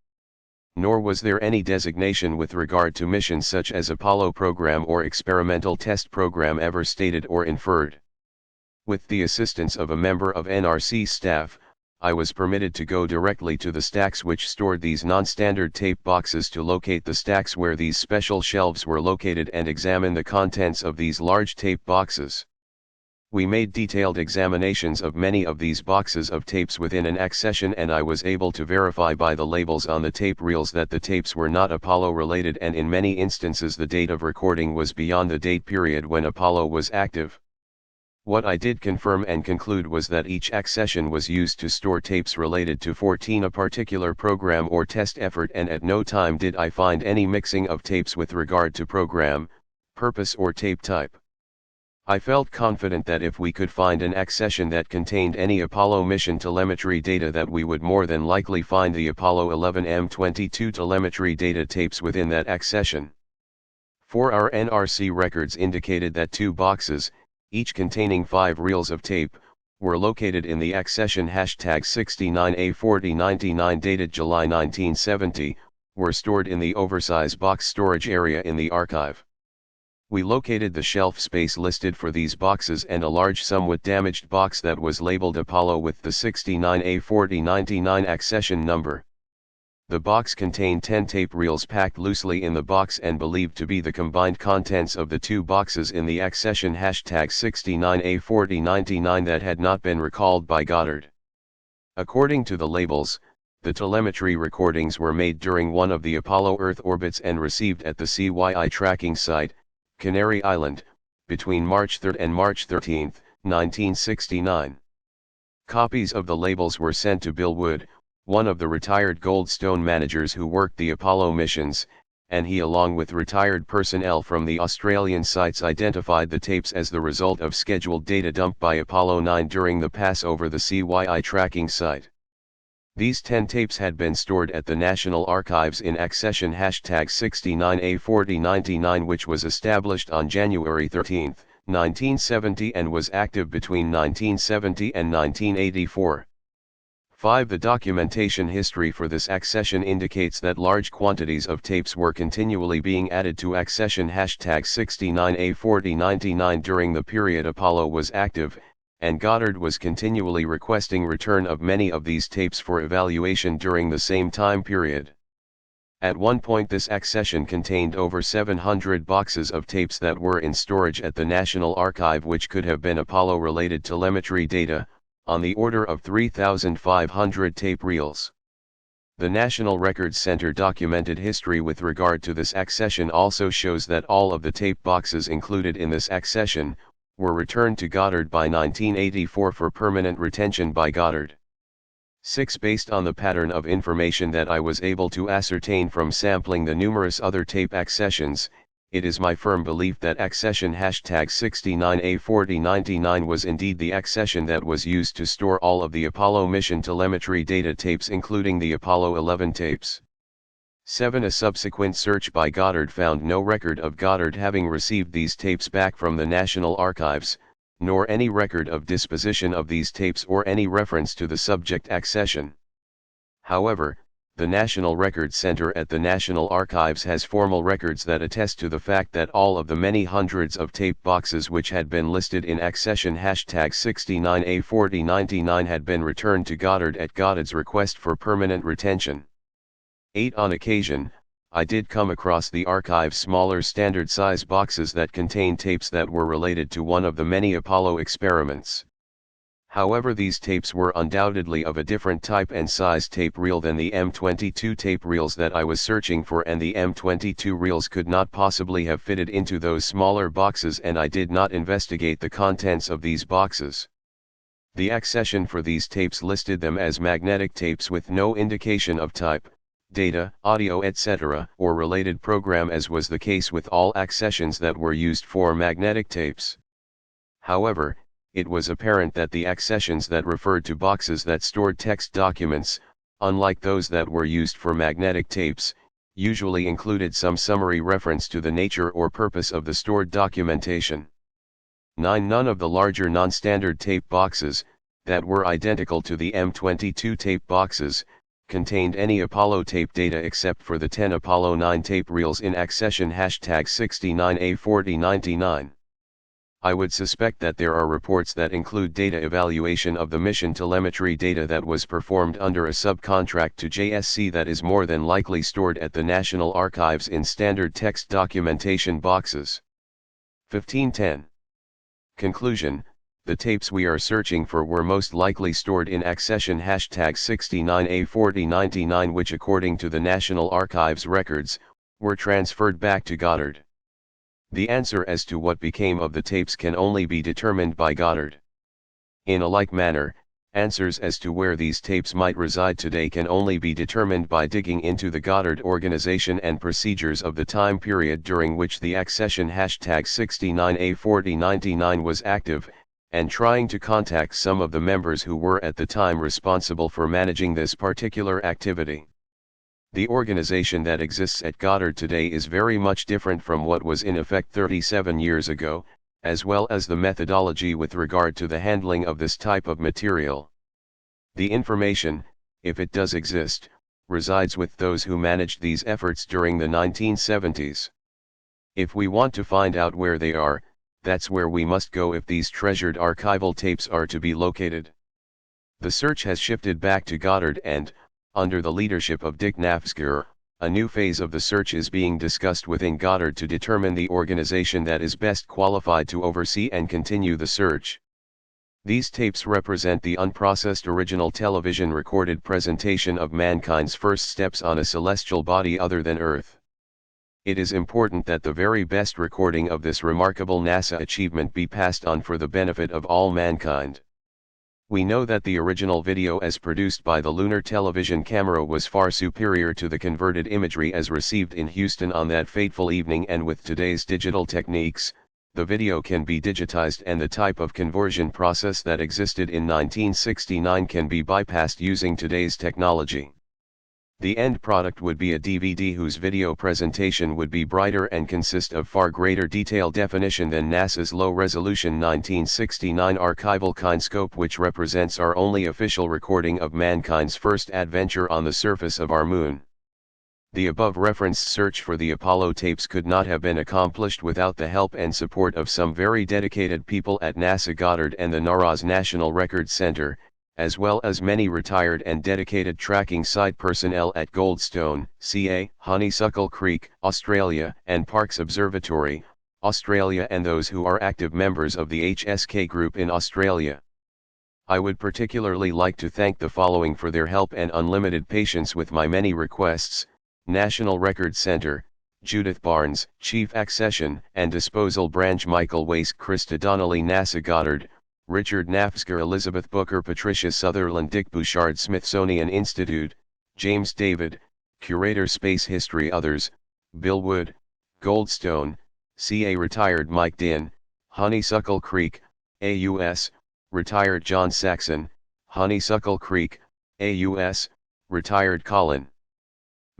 Nor was there any designation with regard to missions such as Apollo program or experimental test program ever stated or inferred. With the assistance of a member of NRC staff, I was permitted to go directly to the stacks which stored these non-standard tape boxes to locate the stacks where these special shelves were located and examine the contents of these large tape boxes. We made detailed examinations of many of these boxes of tapes within an accession, and I was able to verify by the labels on the tape reels that the tapes were not Apollo related, and in many instances the date of recording was beyond the date period when Apollo was active. What I did confirm and conclude was that each accession was used to store tapes related to 14 a particular program or test effort, and at no time did I find any mixing of tapes with regard to program, purpose or tape type. I felt confident that if we could find an accession that contained any Apollo mission telemetry data, that we would more than likely find the Apollo 11 M22 telemetry data tapes within that accession. 4. Our NRC records indicated that 2 boxes, each containing 5 reels of tape, were located in the accession #69A4099 dated July 1970, were stored in the oversized box storage area in the archive. We located the shelf space listed for these boxes and a large somewhat damaged box that was labeled Apollo with the 69A4099 accession number. The box contained 10 tape reels packed loosely in the box and believed to be the combined contents of the two boxes in the accession #69A4099 that had not been recalled by Goddard. According to the labels, the telemetry recordings were made during one of the Apollo Earth orbits and received at the CYI tracking site, Canary Island, between March 3 and March 13, 1969. Copies of the labels were sent to Bill Wood, one of the retired Goldstone managers who worked the Apollo missions, and he along with retired personnel from the Australian sites identified the tapes as the result of scheduled data dump by Apollo 9 during the pass over the CYI tracking site. These 10 tapes had been stored at the National Archives in accession #69A4099, which was established on January 13, 1970 and was active between 1970 and 1984. 5. The documentation history for this accession indicates that large quantities of tapes were continually being added to accession #69A4099 during the period Apollo was active, and Goddard was continually requesting return of many of these tapes for evaluation during the same time period. At one point this accession contained over 700 boxes of tapes that were in storage at the National Archive, which could have been Apollo-related telemetry data, on the order of 3,500 tape reels. The National Records Center documented history with regard to this accession also shows that all of the tape boxes included in this accession were returned to Goddard by 1984 for permanent retention by Goddard. 6. Based on the pattern of information that I was able to ascertain from sampling the numerous other tape accessions, it is my firm belief that accession #69A4099 was indeed the accession that was used to store all of the Apollo mission telemetry data tapes, including the Apollo 11 tapes. 7. A subsequent search by Goddard found no record of Goddard having received these tapes back from the National Archives, nor any record of disposition of these tapes or any reference to the subject accession. However, the National Records Center at the National Archives has formal records that attest to the fact that all of the many hundreds of tape boxes which had been listed in accession #69A4099 had been returned to Goddard at Goddard's request for permanent retention. 8. On occasion, I did come across the archive's smaller standard size boxes that contain tapes that were related to one of the many Apollo experiments. However, these tapes were undoubtedly of a different type and size tape reel than the M22 tape reels that I was searching for, and the M22 reels could not possibly have fitted into those smaller boxes, and I did not investigate the contents of these boxes. The accession for these tapes listed them as magnetic tapes with no indication of type, data, audio, etc., or related program, as was the case with all accessions that were used for magnetic tapes. However, it was apparent that the accessions that referred to boxes that stored text documents, unlike those that were used for magnetic tapes, usually included some summary reference to the nature or purpose of the stored documentation. 9. None of the larger non-standard tape boxes, that were identical to the M22 tape boxes, contained any Apollo tape data except for the 10 Apollo 9 tape reels in accession #69A4099. I would suspect that there are reports that include data evaluation of the mission telemetry data that was performed under a subcontract to JSC that is more than likely stored at the National Archives in standard text documentation boxes. 1510. Conclusion: the tapes we are searching for were most likely stored in accession #69A4099, which according to the National Archives records, were transferred back to Goddard. The answer as to what became of the tapes can only be determined by Goddard. In a like manner, answers as to where these tapes might reside today can only be determined by digging into the Goddard organization and procedures of the time period during which the accession #69A4099 was active, and trying to contact some of the members who were at the time responsible for managing this particular activity. The organization that exists at Goddard today is very much different from what was in effect 37 years ago, as well as the methodology with regard to the handling of this type of material. The information, if it does exist, resides with those who managed these efforts during the 1970s. If we want to find out where they are, that's where we must go if these treasured archival tapes are to be located. The search has shifted back to Goddard and, under the leadership of Dick Nafzger, a new phase of the search is being discussed within Goddard to determine the organization that is best qualified to oversee and continue the search. These tapes represent the unprocessed original television recorded presentation of mankind's first steps on a celestial body other than Earth. It is important that the very best recording of this remarkable NASA achievement be passed on for the benefit of all mankind. We know that the original video as produced by the lunar television camera was far superior to the converted imagery as received in Houston on that fateful evening, and with today's digital techniques, the video can be digitized and the type of conversion process that existed in 1969 can be bypassed using today's technology. The end product would be a DVD whose video presentation would be brighter and consist of far greater detail definition than NASA's low-resolution 1969 archival kinescope, which represents our only official recording of mankind's first adventure on the surface of our moon. The above-referenced search for the Apollo tapes could not have been accomplished without the help and support of some very dedicated people at NASA Goddard and the NARA's National Records Center, as well as many retired and dedicated tracking site personnel at Goldstone, CA, Honeysuckle Creek, Australia, and Parkes Observatory, Australia, and those who are active members of the HSK Group in Australia. I would particularly like to thank the following for their help and unlimited patience with my many requests: National Records Center, Judith Barnes, Chief Accession and Disposal Branch, Michael Wace, Krista Donnelly, NASA Goddard, Richard Nafzger, Elizabeth Booker, Patricia Sutherland, Dick Bouchard, Smithsonian Institute, James David, Curator Space History, others, Bill Wood, Goldstone, CA, retired Mike Dinn, Honeysuckle Creek, AUS, retired John Saxon, Honeysuckle Creek, AUS, retired Colin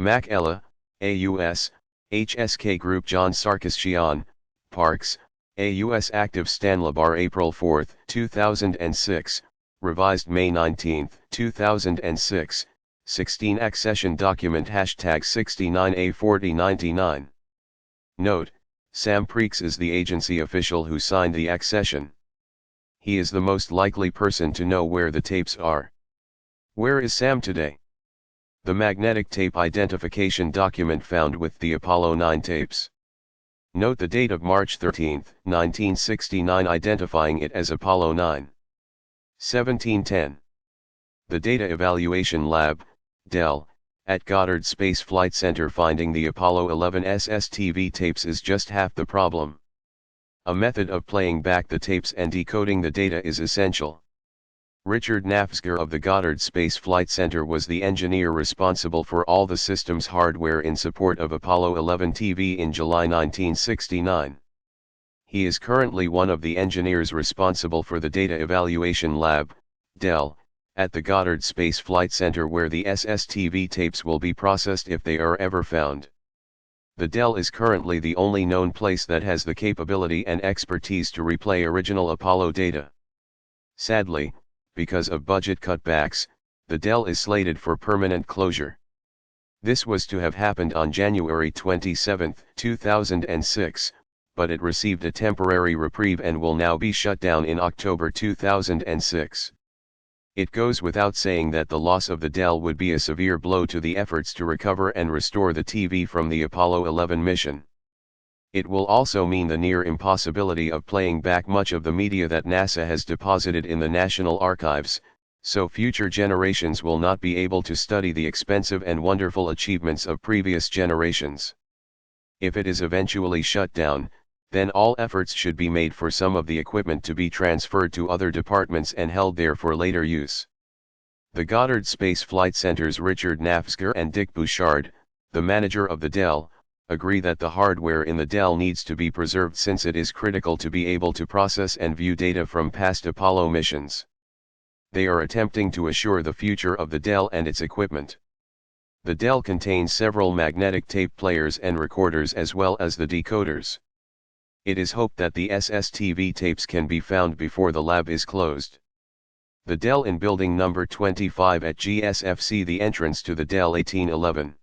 MacElla, AUS, HSK Group, John Sarkisyan, Parkes, AUS, active Stan Labar, April 4, 2006, revised May 19, 2006, 16 accession document #69A4099. Note: Sam Preeks is the agency official who signed the accession. He is the most likely person to know where the tapes are. Where is Sam today? The magnetic tape identification document found with the Apollo 9 tapes. Note the date of March 13, 1969, identifying it as Apollo 9. 1710. The Data Evaluation Lab, DEL, at Goddard Space Flight Center. Finding the Apollo 11 SSTV tapes is just half the problem. A method of playing back the tapes and decoding the data is essential. Richard Nafzger of the Goddard Space Flight Center was the engineer responsible for all the system's hardware in support of Apollo 11 TV in July 1969. He is currently one of the engineers responsible for the Data Evaluation Lab, DEL, at the Goddard Space Flight Center, where the SSTV tapes will be processed if they are ever found. The DEL is currently the only known place that has the capability and expertise to replay original Apollo data. Sadly, because of budget cutbacks, the DEL is slated for permanent closure. This was to have happened on January 27, 2006, but it received a temporary reprieve and will now be shut down in October 2006. It goes without saying that the loss of the DEL would be a severe blow to the efforts to recover and restore the TV from the Apollo 11 mission. It will also mean the near impossibility of playing back much of the media that NASA has deposited in the National Archives, so future generations will not be able to study the expensive and wonderful achievements of previous generations. If it is eventually shut down, then all efforts should be made for some of the equipment to be transferred to other departments and held there for later use. The Goddard Space Flight Center's Richard Nafzger and Dick Bouchard, the manager of the DEL, agree that the hardware in the DEL needs to be preserved since it is critical to be able to process and view data from past Apollo missions. They are attempting to assure the future of the DEL and its equipment. The DEL contains several magnetic tape players and recorders as well as the decoders. It is hoped that the SSTV tapes can be found before the lab is closed. The Dell in building number 25 at GSFC, the entrance to the Dell 1811.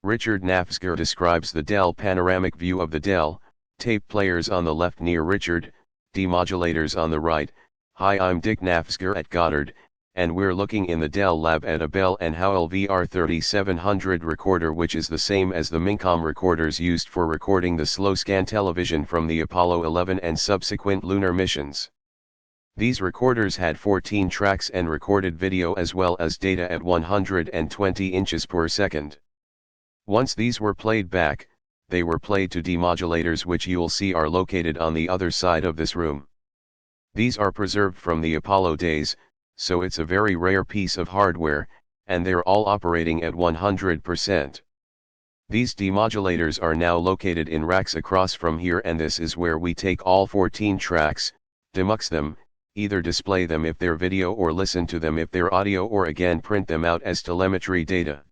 Richard Nafzger describes the Dell panoramic view of the Dell, tape players on the left near Richard, demodulators on the right. Hi, I'm Dick Nafzger at Goddard, and we're looking in the Dell lab at a Bell & Howell VR3700 recorder, which is the same as the Mincom recorders used for recording the slow scan television from the Apollo 11 and subsequent lunar missions. These recorders had 14 tracks and recorded video as well as data at 120 inches per second. Once these were played back, they were played to demodulators, which you'll see are located on the other side of this room. These are preserved from the Apollo days, so it's a very rare piece of hardware, and they're all operating at 100%. These demodulators are now located in racks across from here, and this is where we take all 14 tracks, demux them, either display them if they're video or listen to them if they're audio, or again print them out as telemetry data.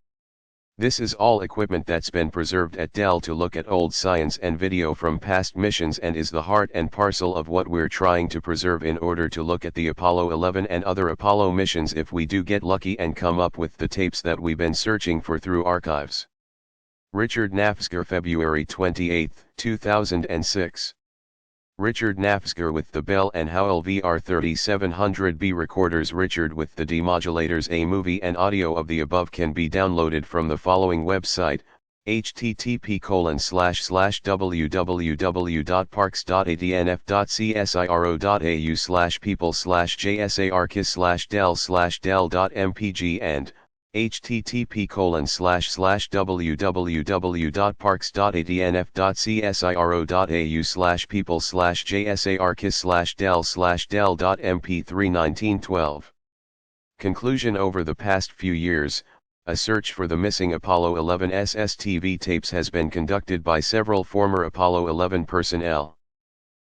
This is all equipment that's been preserved at Dell to look at old science and video from past missions, and is the heart and parcel of what we're trying to preserve in order to look at the Apollo 11 and other Apollo missions if we do get lucky and come up with the tapes that we've been searching for through archives. Richard Nafzger, February 28, 2006. Richard Nafzger with the Bell & Howell VR3700B recorders. Richard with the demodulators. A movie and audio of the above can be downloaded from the following website, http://www.parks.adnf.csiro.au/people/jsarkis/dell/dell.mpg and http://www.parks.adnf.csirkis/dell/dell.mp3 Conclusion: over the past few years, a search for the missing Apollo 11 SSTV tapes has been conducted by several former Apollo 11 personnel.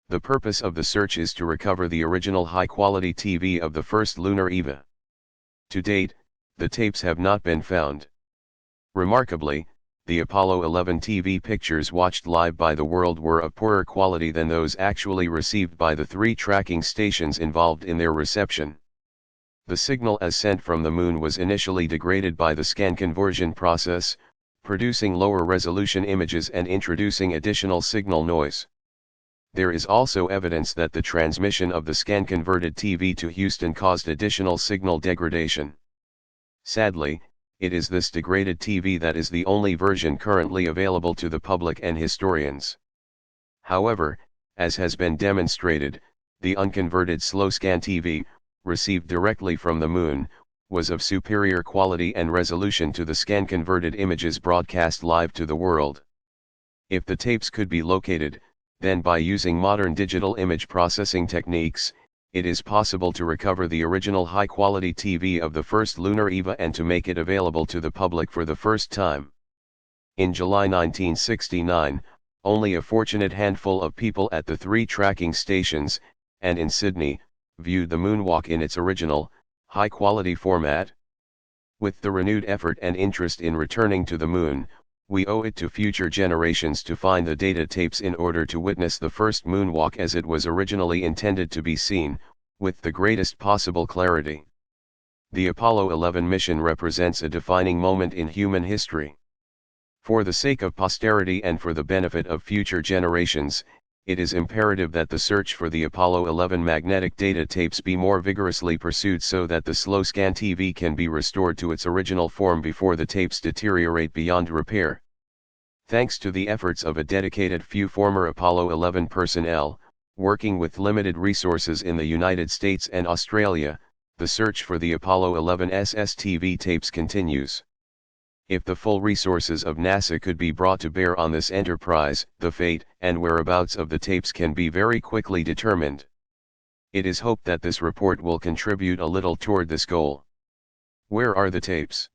The purpose of the search is to recover the original high-quality TV of the first lunar EVA. To date, the tapes have not been found. Remarkably, the Apollo 11 TV pictures watched live by the world were of poorer quality than those actually received by the 3 tracking stations involved in their reception. The signal as sent from the moon was initially degraded by the scan conversion process, producing lower resolution images and introducing additional signal noise. There is also evidence that the transmission of the scan-converted TV to Houston caused additional signal degradation. Sadly, it is this degraded TV that is the only version currently available to the public and historians. However, as has been demonstrated, the unconverted slow-scan TV, received directly from the moon, was of superior quality and resolution to the scan-converted images broadcast live to the world. If the tapes could be located, then by using modern digital image processing techniques, it is possible to recover the original high-quality TV of the first lunar EVA and to make it available to the public for the first time. In July 1969, only a fortunate handful of people at the 3 tracking stations, and in Sydney, viewed the moonwalk in its original, high-quality format. With the renewed effort and interest in returning to the moon, we owe it to future generations to find the data tapes in order to witness the first moonwalk as it was originally intended to be seen, with the greatest possible clarity. The Apollo 11 mission represents a defining moment in human history. For the sake of posterity and for the benefit of future generations, it is imperative that the search for the Apollo 11 magnetic data tapes be more vigorously pursued so that the slow-scan TV can be restored to its original form before the tapes deteriorate beyond repair. Thanks to the efforts of a dedicated few former Apollo 11 personnel, working with limited resources in the United States and Australia, the search for the Apollo 11 SSTV tapes continues. If the full resources of NASA could be brought to bear on this enterprise, the fate and whereabouts of the tapes can be very quickly determined. It is hoped that this report will contribute a little toward this goal. Where are the tapes?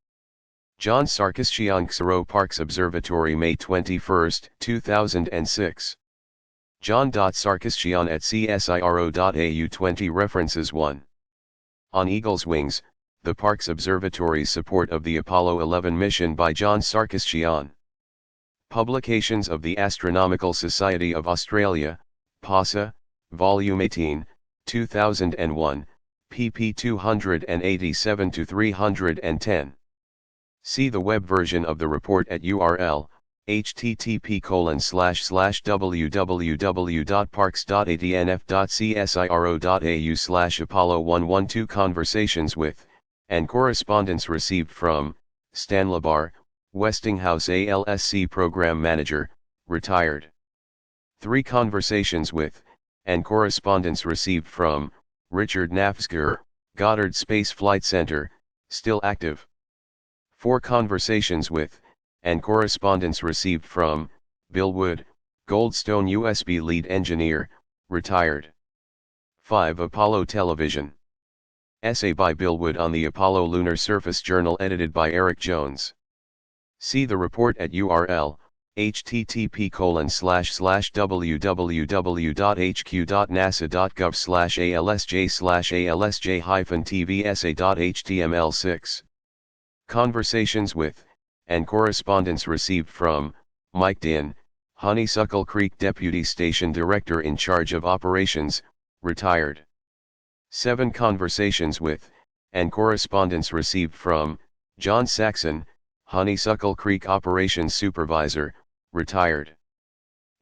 John Sarkisyan, Xero Parks Observatory, May 21, 2006. John Sarkisyan at csiro.au 20 References 1. On Eagle's Wings, the Parkes Observatory's support of the Apollo 11 mission by John Sarkisyan. Publications of the Astronomical Society of Australia, PASA, Volume 18, 2001, pp 287-310. See the web version of the report at URL, http://www.parks.adnf.csiro.au/Apollo 112 Conversations with, and correspondence received from, Stan Labar, Westinghouse ALSC Program Manager, retired. 3 Conversations with, and correspondence received from, Richard Nafzger, Goddard Space Flight Center, still active. 4 Conversations with, and correspondence received from, Bill Wood, Goldstone USB Lead Engineer, retired. 5 Apollo Television. Essay by Bill Wood on the Apollo Lunar Surface Journal edited by Eric Jones. See the report at URL, http://www.hq.nasa.gov/alsj/alsj-tvsa.html6. Conversations with, and correspondence received from, Mike Dinn, Honeysuckle Creek Deputy Station Director in charge of Operations, retired. 7 Conversations with, and correspondence received from, John Saxon, Honeysuckle Creek Operations Supervisor, retired.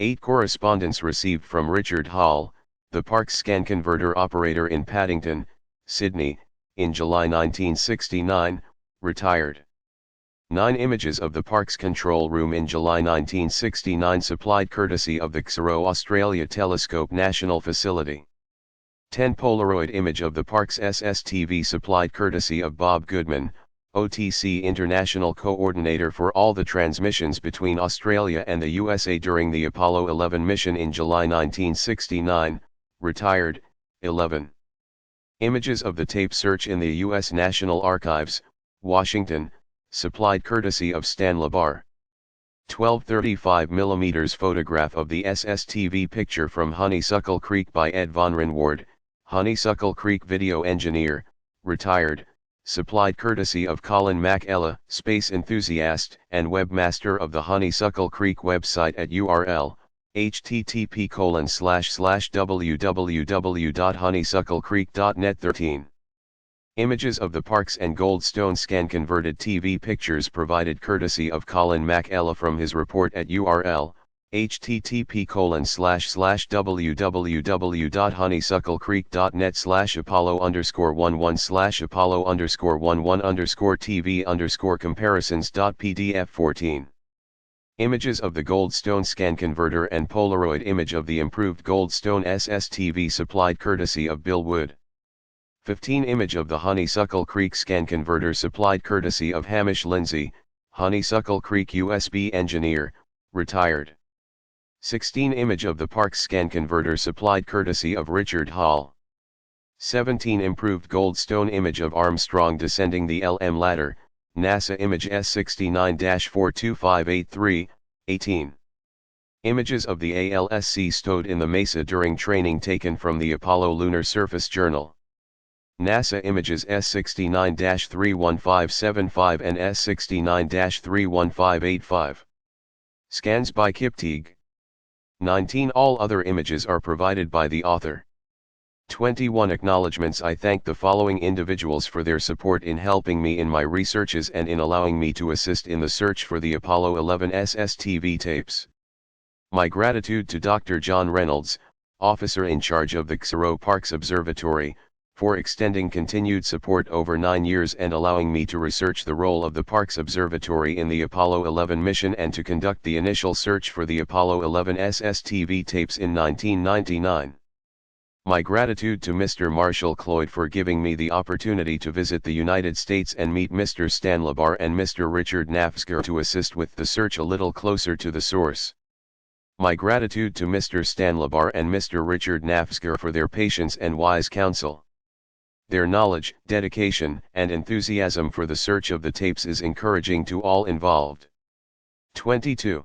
8 Correspondence received from Richard Hall, the Parkes Scan Converter Operator in Paddington, Sydney, in July 1969, retired. 9 Images of the Parkes Control Room in July 1969 supplied courtesy of the XARO Australia Telescope National Facility. 10 Polaroid image of the Parkes SSTV supplied courtesy of Bob Goodman, OTC International Coordinator for all the transmissions between Australia and the USA during the Apollo 11 mission in July 1969, retired. 11 Images of the tape search in the U.S. National Archives, Washington, supplied courtesy of Stan Labar. 12 35mm photograph of the SSTV picture from Honeysuckle Creek by Ed Von Renward, Honeysuckle Creek video engineer, retired, supplied courtesy of Colin McElla, space enthusiast and webmaster of the Honeysuckle Creek website at URL, http://www.honeysucklecreek.net. 13 Images of the Parkes and Goldstone scan converted TV pictures provided courtesy of Colin McElla from his report at URL, http://www.honeysucklecreek.net/apollo_11/apollo_TV_comparisons.pdf. 14 Images of the Goldstone scan converter and Polaroid image of the improved Goldstone SSTV supplied courtesy of Bill Wood. 15 Image of the Honeysuckle Creek scan converter supplied courtesy of Hamish Lindsay, Honeysuckle Creek USB engineer, retired. 16 Image of the Parkes scan converter supplied courtesy of Richard Hall. 17 Improved Goldstone image of Armstrong descending the LM ladder, NASA image S69-42583, 18 Images of the ALSC stowed in the Mesa during training taken from the Apollo Lunar Surface Journal. NASA images S69-31575 and S69-31585. Scans by Kip Teague. 19 All other images are provided by the author. 21 Acknowledgements. I thank the following individuals for their support in helping me in my researches and in allowing me to assist in the search for the Apollo 11 SSTV tapes. My gratitude to Dr. John Reynolds, officer in charge of the XARO Parkes Observatory, for extending continued support over 9 years and allowing me to research the role of the Parkes Observatory in the Apollo 11 mission and to conduct the initial search for the Apollo 11 SSTV tapes in 1999. My gratitude to Mr. Marshall Cloyd for giving me the opportunity to visit the United States and meet Mr. Stan Labar and Mr. Richard Nafzger to assist with the search a little closer to the source. My gratitude to Mr. Stan Labar and Mr. Richard Nafzger for their patience and wise counsel. Their knowledge, dedication, and enthusiasm for the search of the tapes is encouraging to all involved. 22.